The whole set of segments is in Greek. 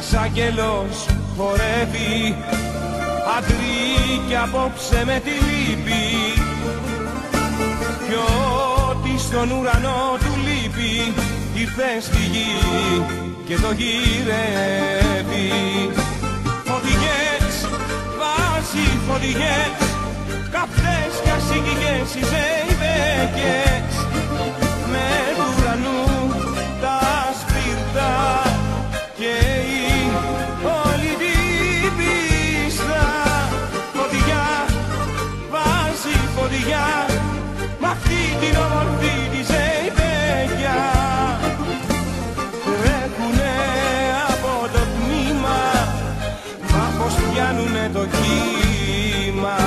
Ένας άγγελος χορεύει αντρί κι απόψε με τη λύπη, κι ό,τι στον ουρανό του λείπει ήρθε στη γη και το γυρεύει. Φωτιές βάζει φωτιές, καυτές κι ασύγκυγες οι ζεϊβέκες, με του ουρανού τα σπίρτα καίει όλη την πίστα. Φωτιά βάζει φωτιά μ' αυτή την όμορφη τη ζεϊβέκια. Τρέχουνε από το τμήμα, μα πως πιάνουνε το κύμα.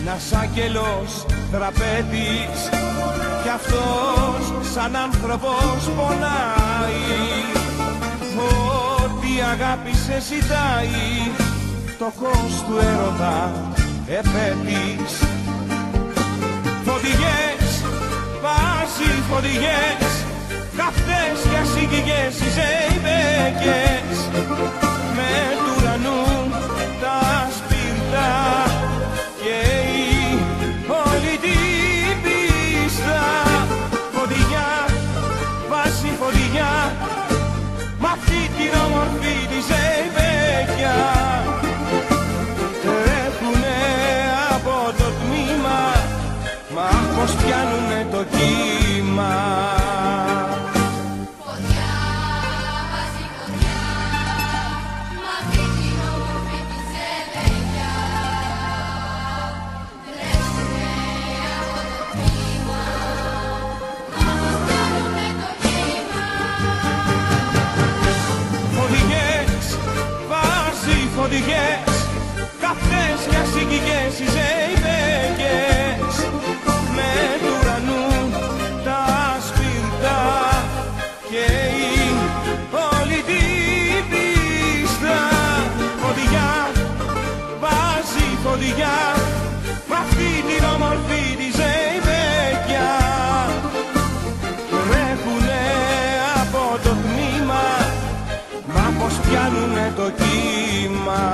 Ένας άγγελος τραπέτης κι αυτός σαν άνθρωπος πονάει, ό,τι αγάπησε ζητάει, φτωχός του έρωτα επέτης. Φωτιές βάζει φωτιές, καυτές κι ασύγκυγες οι ζεϊβέκες, με του ουρανού τα σπίρτα καίει όλη την πίστα. Φωτιά βάζει φωτιά μ' αυτή την όμορφη τη ζεϊβέκια. Τρέχουνε από το τμήμα, μα πως πιάνουνε το κύμα. Φωτιές, καυτές κι ασύγκυγες οι ζεϊβέκες, με του ουρανού τα σπίρτα καίει όλη την πίστα. Φωτιά βάζει φωτιά μ' αυτή την όμορφη τη ζεϊβέκια. Τρέχουνε από το τμήμα, μα πως πιάνουνε το κύμα.